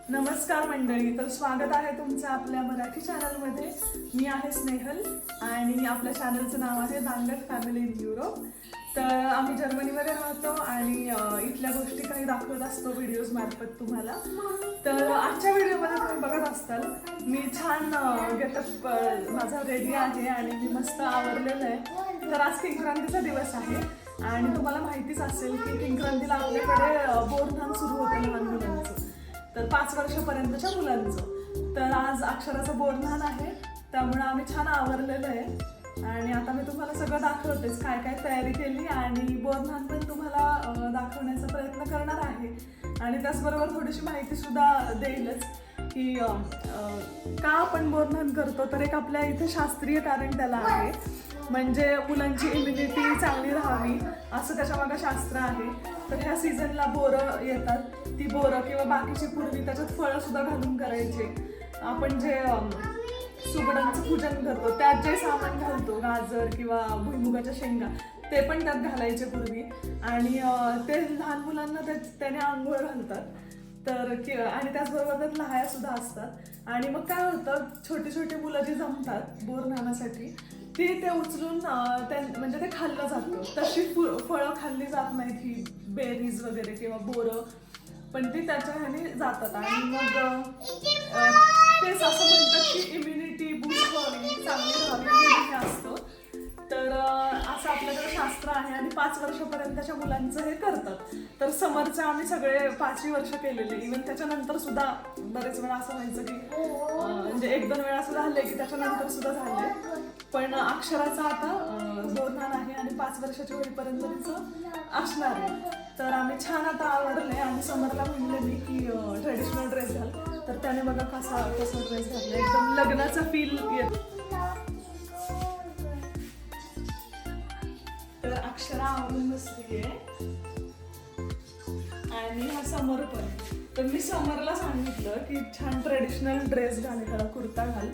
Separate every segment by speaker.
Speaker 1: नमस्कार मंडळी, तर स्वागत आहे तुमचं आपल्या मराठी चॅनलमध्ये. मी आहे स्नेहल आणि आपल्या चॅनलचं नाव आहे दांगट फॅमिली इन युरोप. तर आम्ही जर्मनीमध्ये राहतो आणि इथल्या गोष्टी काही दाखवत असतो व्हिडिओज मार्फत तुम्हाला. तर आजच्या व्हिडिओमध्ये तुम्ही बघत असताल मी छान गेटअप माझा रेडी आहे आणि मी मस्त आवरलेलं आहे. तर आज किंक्रांतीचा दिवस आहे आणि तुम्हाला माहितीच असेल की किंक्रांतीला आपल्याकडे बोरधान सुरू होतं लहान मुलांचं, तर 5 वर्षापर्यंतच्या मुलांचं. तर आज अक्षराचं बोरधान आहे, त्यामुळे आम्ही छान आवरलेलं आहे आणि आता मी तुम्हाला सगळं दाखवतेच काय काय तयारी केली आणि बोरधान पण तुम्हाला दाखवण्याचा प्रयत्न करणार आहे. आणि त्याचबरोबर थोडीशी माहिती सुद्धा देईलच की का आपण बोरधान करतो. तर एक आपल्या इथे शास्त्रीय कारण त्याला आहे, म्हणजे मुलांची इम्युनिटी चांगली राहावी असं त्याच्या मागे शास्त्र आहे. तर ह्या सीझनला बोरं येतात, ती बोरं किंवा बाकीची पूर्वी त्याच्यात फळं सुद्धा घालून करायचे. आपण जे सुगडांचं पूजन करतो त्यात जे सामान घालतो, गाजर किंवा भुईमुगाच्या शेंगा, ते पण त्यात घालायचे पूर्वी. आणि ते लहान मुलांना त्याने आंघोळ घालतात. तर आणि त्याचबरोबर त्यात लहाया सुद्धा असतात. आणि मग काय होतं, छोटी छोटी मुलं जी जमतात बोरधानासाठी ते उचलून म्हणजे ते खाल्लं जातं. तशी फळं खाल्ली जात नाहीत, ही बेरीज वगैरे किंवा बोरं, पण ती त्याच्या ह्याने जातात. आणि मग तेच असं म्हणतात की इम्युनिटी बूस्ट व्हावी, चांगली राहावी हे असतं. तर असं आपल्याकडे शास्त्र आहे आणि 5 वर्षापर्यंतच्या मुलांचं हे करतात. तर समरचं आम्ही सगळे 5 वर्ष केलेले. इव्हन त्याच्यानंतर सुद्धा बरेच वेळा असं व्हायचं की म्हणजे 1-2 वेळा असं झालंय की त्याच्यानंतर सुद्धा झालंय. पण अक्षराचा आता बोरधान आहे आणि 5 वर्षाच्या होईपर्यंत तिचं असणार आहे. तर आम्ही छान आता आवडले आणि समरला म्हणले मी की ट्रेडिशनल ड्रेस घाल. तर त्याने बघा कसा ड्रेस घातला, एकदम लग्नाचा फील येतो. तर अक्षरा आवरून बसली आहे आणि हा समर पण. तर मी समरला सांगितलं की छान ट्रेडिशनल ड्रेस घाल, एखादा कुर्ता घाल.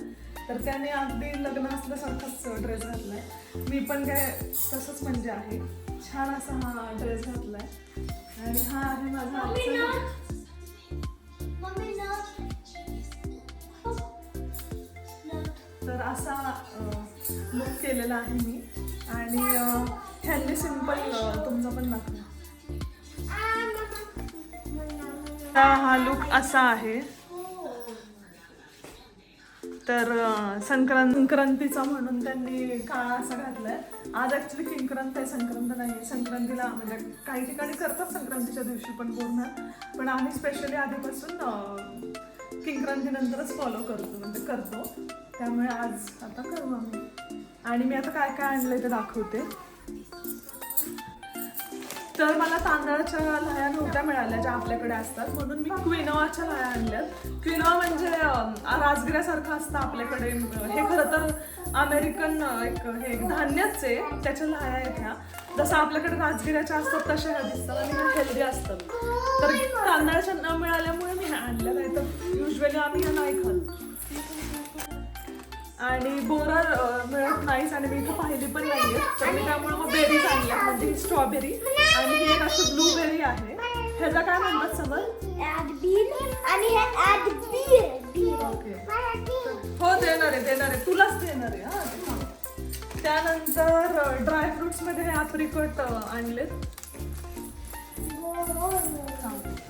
Speaker 1: तर त्याने अगदी लग्न असल्यासारखाच ड्रेस घातलाय. मी पण काय तसंच म्हणजे आहे, छान असा हा ड्रेस घातलाय. आणि हा आहे माझा तर असा लुक केलेला आहे मी. आणि ह्यांनी सिंपल तुमचा पण दाखवा. हा लुक असा आहे. तर संक्रांतीचा म्हणून त्यांनी काळा असा घातलाय. आज ऍक्च्युली किंक्रांत आहे, संक्रांत नाही. संक्रांतीला म्हणजे काही ठिकाणी करतात संक्रांतीच्या दिवशी पण बोरधान, पण आम्ही स्पेशली आधीपासून किंक्रांतीनंतरच फॉलो करतो. त्यामुळे आज आता करू आम्ही. आणि मी आता काय काय आणलंय ते दाखवते. तर मला तांदळाच्या लाह्या नव्हत्या मिळाल्या ज्या आपल्याकडे असतात, म्हणून मी क्विनोआच्या लाह्या आणल्यात. क्विनोआ म्हणजे राजगिऱ्यासारखं असतं आपल्याकडे. हे खरं तर अमेरिकन हे धान्यच आहे, त्याच्या लाह्या आहेत ह्या. जसं आपल्याकडे राजगिऱ्याच्या असतात तशा ह्या दिसतात आणि ह्या हेल्दी असतात. तर तांदळाच्या न मिळाल्यामुळे मी ह्या आणल्या, नाही तर युजली आम्ही ह्या नाही खात. आणि बोरं मिळत नाहीच आणि मी इथं पाहिली पण नाहीये, तर मी त्यामुळे मग बेरीज आणल्या, म्हणजे स्ट्रॉबेरी आणि हे एक असं ब्लूबेरी आहे. ह्याला काय म्हणतात समज? ओके, हो देणार आहे, तुलाच देणार आहे. हा, त्यानंतर ड्रायफ्रुट्स मध्ये हे ॲप्रिकॉट आणलेत.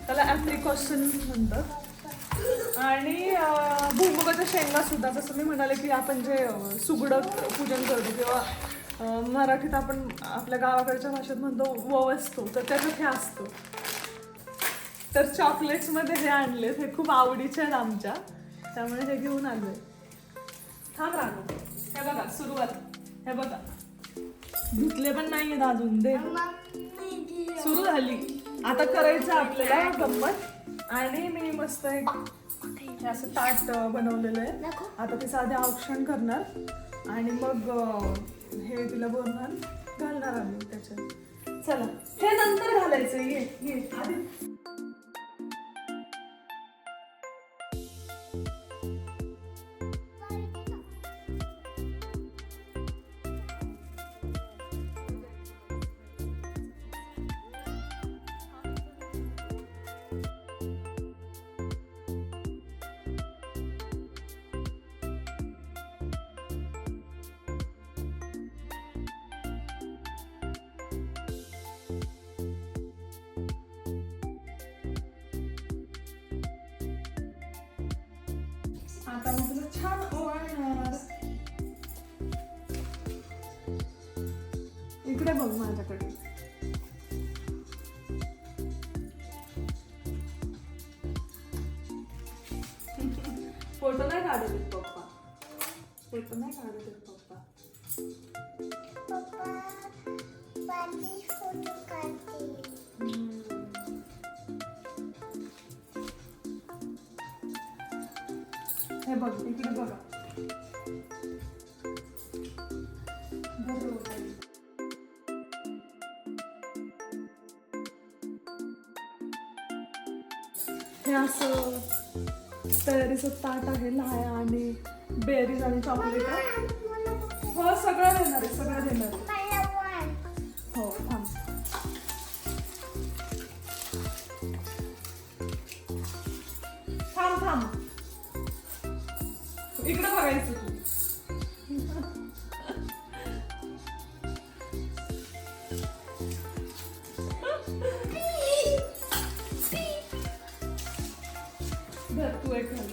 Speaker 1: त्याला ॲप्रिकॉशन म्हणतात. आणि भुईमुगाच्या शेंगा सुद्धा, जसं मी म्हणाले की आपण जे सुगडं पूजन करतो किंवा मराठीत आपण आपल्या गावाकडच्या भाषेत म्हणतो ववसतो, तर त्याच्यात हे असतो. तर चॉकलेट्समध्ये हे आणलेत, हे खूप आवडीचे आहेत आमच्या, त्यामुळे हे घेऊन आलोय. थांब राहतो. हे बघा सुरुवात, हे बघा धुतले पण नाही आहेत अजून, दे. सुरू झाली. आता करायचं आपल्याला गंमत. आणि मी मस्त एक असं ताट बनवलेलं आहे. आता ते साधे औक्षण करणार आणि मग हे तिला बोरधान घालणार आम्ही त्याच्यात. चला, हे नंतर घालायचं. ये आधी. आता मी तुला छान ओवाळणार. इकडे बघ माझ्याकडे. फोटो नाही काढत आहेत पप्पा. फोटो नाही काढत आहेत पप्पा. हे बघ इकडे बघा. हे असं तयारीचं ताट आहे. लाह्या आणि बेरीज आणि चॉकलेट. हो सगळं देणार आहे, सगळं देणार आहे. हो थांब. थांब थांब इकडे बघायचं तू. धर तू एक घाल.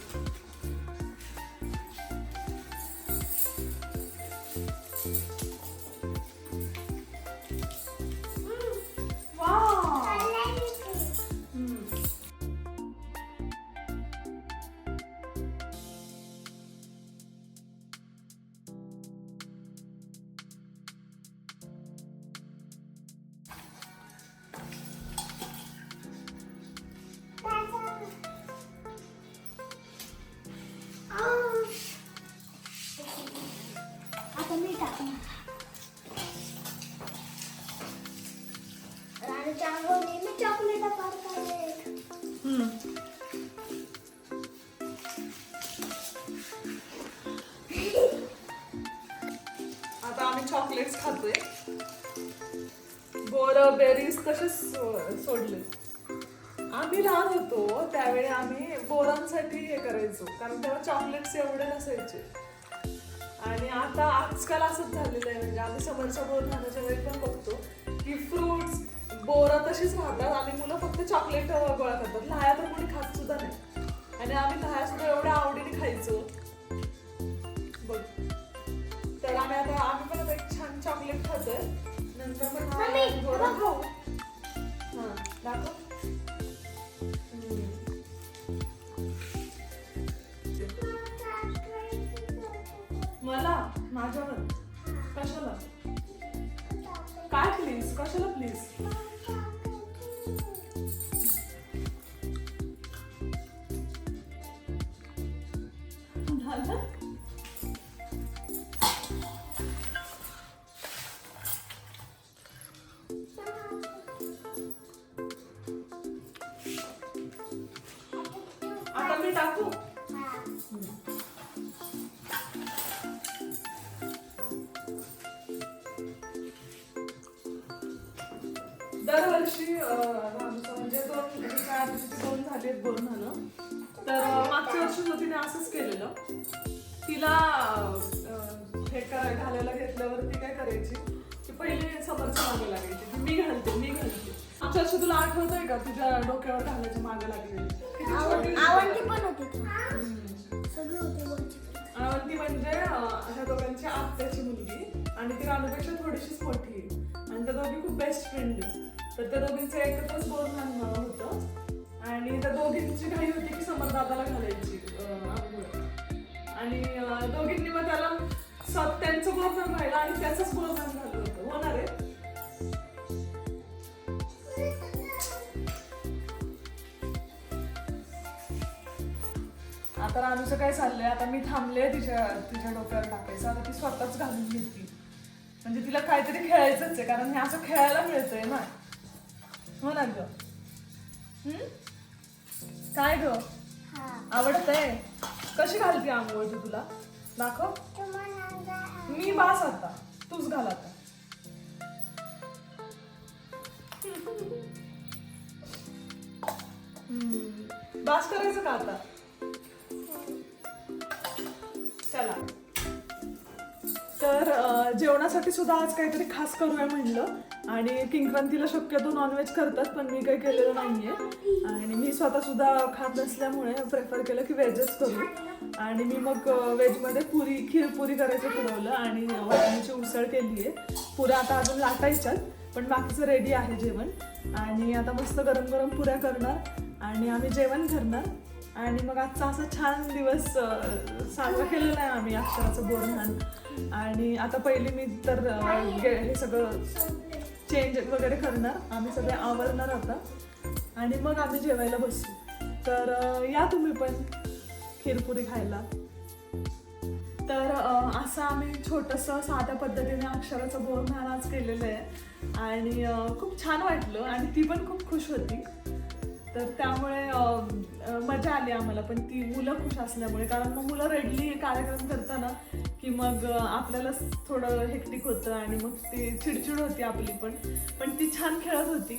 Speaker 1: आता आम्ही चॉकलेट्स खातोय. बोरं बेरीज तसेच सोडले. आम्ही लहान होतो त्यावेळी आम्ही बोरांसाठी हे करायचो, कारण तेव्हा चॉकलेट्स एवढे नसायचे. आणि आता आजकाल असंच झालेलं आहे. म्हणजे आम्ही समोरच्या बोर खाण्याच्या वेळी पण बघतो की फ्रुट्स बोरं तशीच राहतात आणि मुलं फक्त चॉकलेट गोळा करतात. लाह्या तर कोणी खात सुद्धा नाही. आणि आम्ही लाह्या सुद्धा एवढ्या आवडीने खायचो बघ. तर आम्ही पण आता एक छान चॉकलेट खातोय. नंतर मग बोरं खाऊ. हां दाखव. मला माझ्यावर कशाला काय प्लीज, कशाला प्लीज. आता मी टाकू. दरवर्षी म्हणजे दोन झाले बोर झालं. तर मागच्या वर्षी तिने असंच केलेलं. तिला हे घालायला घेतल्यावर ती काय करायची की पहिले समोरच्या मागे लागायची की मी घालते. मागच्या वर्षी तुला आठवतंय का तुझ्या डोक्यावर घालायच्या मागे लागलेली?
Speaker 2: आवडती पण होती.
Speaker 1: आवडती म्हणजे ह्या दोघांची आत्याची मुलगी आणि ती रानूपेक्षा थोडीशीच मोठी आहे. आणि त्या दोघी खूप बेस्ट फ्रेंड आहेत. तर त्या दोघींचं एकत्रच बोर घालणं होतं. आणि त्या दोघींची घाई होती की समर दादाला घालायची आंघोळ. आणि दोघींनी मग त्याला त्यांचं बोरधान राहिलं आणि त्याचंच बोरधान घाललं होतं. होणार आहे. आता रानूचं काय चाललंय, आता मी थांबले तिच्या डोक्यावर टाकायचं. आता ती स्वतःच घालून घेतली. म्हणजे तिला काहीतरी खेळायचंच आहे, कारण हे असं खेळायला मिळतंय ना. हो ना ग. काय ग आवडतंय? कशी घालते आंघोळ तू? तुला दाखव. मी बास आता, तूच घाल आता. बास करायचं का आता? चला तर जेवणासाठी सुद्धा आज काहीतरी खास करूया म्हणलं आणि किंक्रांतीला शक्यतो नॉनव्हेज करतात पण मी काही केलेलं नाहीये आणि मी स्वतः सुद्धा खात नसल्यामुळे प्रेफर केलं की व्हेजच करू आणि मी मग व्हेजमध्ये खीरपुरी करायचं ठरवलं आणि वाटाण्याची उसळ केली आहे. पुऱ्या आता अजून लाटायच्यात पण बाकीचं रेडी आहे जेवण आणि आता मस्त गरम गरम पुऱ्या करणार आणि आम्ही जेवण करणार आणि मग आजचा असा छान दिवस साजरा केलेला आहे आम्ही अक्षराचं बोरन्हाण आणि आता पहिली मी तर हे सगळं चेंज वगैरे करणार आम्ही सगळे आवरणार आता आणि मग आम्ही जेवायला बसू. तर या तुम्ही पण खीरपुरी खायला. तर असं आम्ही छोटंसं साध्या पद्धतीने अक्षराचं बोरन्हाण आज केलेलं आहे आणि खूप छान वाटलं आणि ती पण खूप खुश होती. तर त्यामुळे मजा आली आम्हाला पण ती मुलं खुश असल्यामुळे कारण मग मुलं रडली कार्यक्रम करताना की मग आपल्याला थोडं हेक्टिक होतं आणि मग ती चिडचिड होती आपली पण ती छान खेळत होती.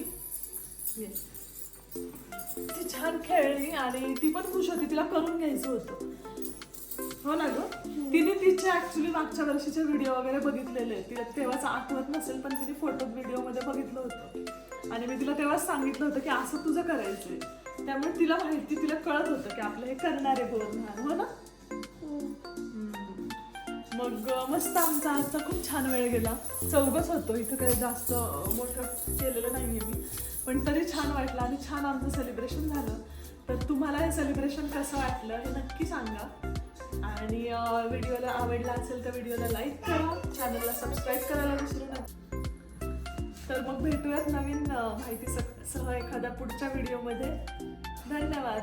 Speaker 1: ती छान खेळली आणि ती पण खुश होती तिला करून घ्यायचं होतं. हो ना ग तिने तिचे ऍक्च्युली मागच्या वर्षीचे व्हिडिओ वगैरे बघितलेले तिला तेव्हाच आठवत नसेल पण तिने फोटो व्हिडिओ मध्ये बघितलं होतं आणि मी तिला तेव्हाच सांगितलं होतं की असं तुझं करायचंय त्यामुळे तिला कळत होतं की आपलं हे करणारे बोरन्हाण. हो ना. मग मस्त आमचा आजचा खूप छान वेळ गेला. चौघच होतो इथं काही जास्त मोठं केलेलं नाहीये मी पण तरी छान वाटलं आणि छान आमचं सेलिब्रेशन झालं. तर तुम्हाला हे सेलिब्रेशन कसं वाटलं हे नक्की सांगा आणि व्हिडिओला आवडला असेल तर व्हिडिओला लाईक करा चॅनलला सबस्क्राईब करायला विसरू नका. तर मग भेटूयात नवीन माहिती सह एखाद्या पुढच्या व्हिडिओमध्ये. धन्यवाद.